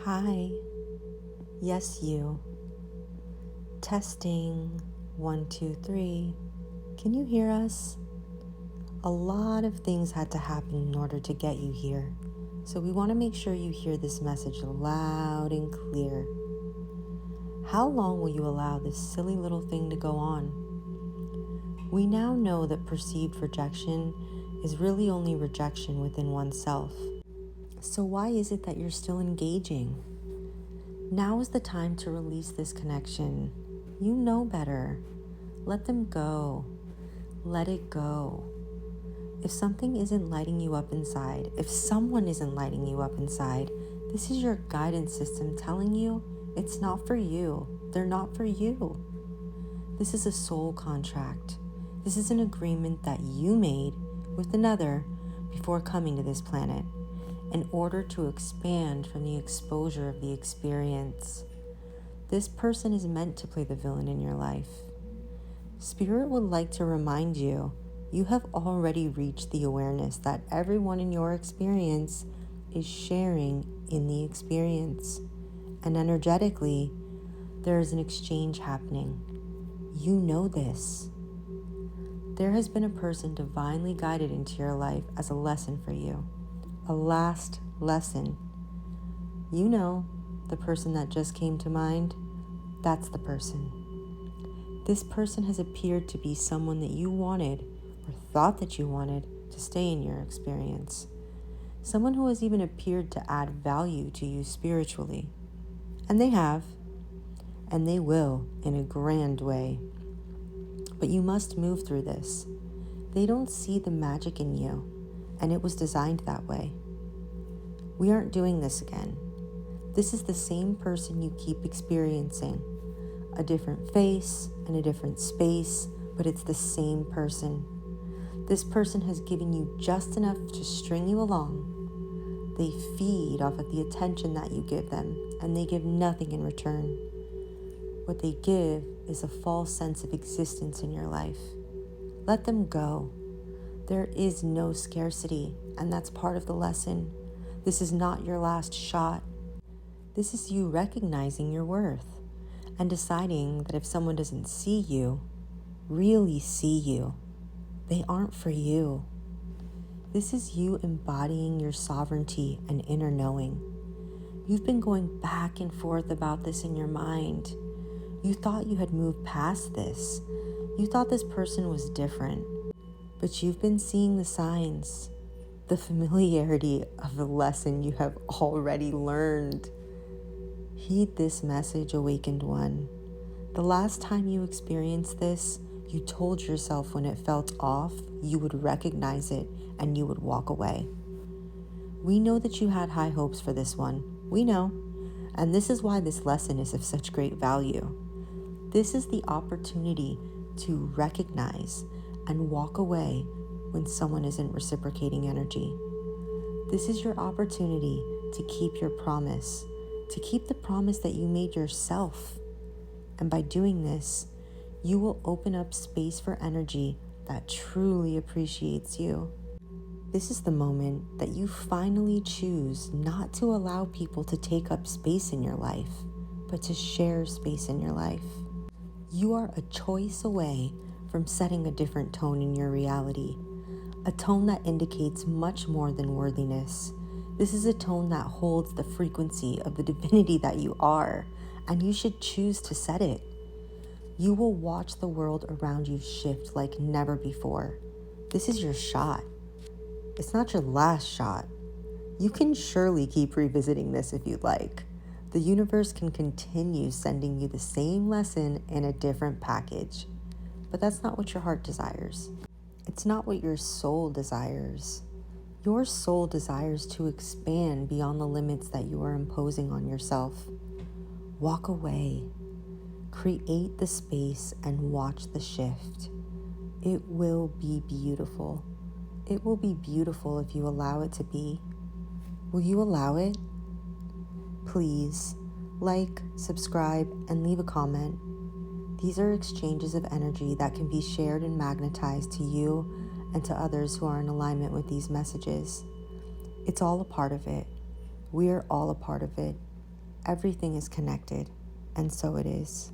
Hi, yes, you. Testing 1, 2, 3. Can you hear us? A lot of things had to happen in order to get you here. So we want to make sure you hear this message loud and clear. How long will you allow this silly little thing to go on? We now know that perceived rejection is really only rejection within oneself. So why is it that you're still engaging? Now is the time to release this connection. You know better. Let them go. Let it go. If something isn't lighting you up inside, if someone isn't lighting you up inside, this is your guidance system telling you it's not for you. They're not for you. This is a soul contract. This is an agreement that you made with another before coming to this planet, in order to expand from the exposure of the experience. This person is meant to play the villain in your life. Spirit would like to remind you, you have already reached the awareness that everyone in your experience is sharing in the experience. And energetically, there is an exchange happening. You know this. There has been a person divinely guided into your life as a lesson for you. A last lesson. You know, the person that just came to mind, that's the person. This person has appeared to be someone that you wanted or thought that you wanted to stay in your experience. Someone who has even appeared to add value to you spiritually. And they have, and they will in a grand way. But you must move through this. They don't see the magic in you, and it was designed that way. We aren't doing this again. This is the same person you keep experiencing. A different face and a different space, but it's the same person. This person has given you just enough to string you along. They feed off of the attention that you give them, and they give nothing in return. What they give is a false sense of existence in your life. Let them go. There is no scarcity, and that's part of the lesson. This is not your last shot. This is you recognizing your worth and deciding that if someone doesn't see you, really see you, they aren't for you. This is you embodying your sovereignty and inner knowing. You've been going back and forth about this in your mind. You thought you had moved past this. You thought this person was different. But you've been seeing the signs, the familiarity of the lesson you have already learned. Heed this message, awakened one. The last time you experienced this, you told yourself when it felt off, you would recognize it and you would walk away. We know that you had high hopes for this one. We know. And this is why this lesson is of such great value. This is the opportunity to recognize and walk away when someone isn't reciprocating energy. This is your opportunity to keep your promise, to keep the promise that you made yourself. And by doing this, you will open up space for energy that truly appreciates you. This is the moment that you finally choose not to allow people to take up space in your life, but to share space in your life. You are a choice away from setting a different tone in your reality, a tone that indicates much more than worthiness. This is a tone that holds the frequency of the divinity that you are, and you should choose to set it. You will watch the world around you shift like never before. This is your shot. It's not your last shot. You can surely keep revisiting this if you'd like. The universe can continue sending you the same lesson in a different package. But that's not what your heart desires. It's not what your soul desires. Your soul desires to expand beyond the limits that you are imposing on yourself. Walk away. Create the space and watch the shift. It will be beautiful. It will be beautiful if you allow it to be. Will you allow it? Please like, subscribe, and leave a comment. These are exchanges of energy that can be shared and magnetized to you and to others who are in alignment with these messages. It's all a part of it. We are all a part of it. Everything is connected, and so it is.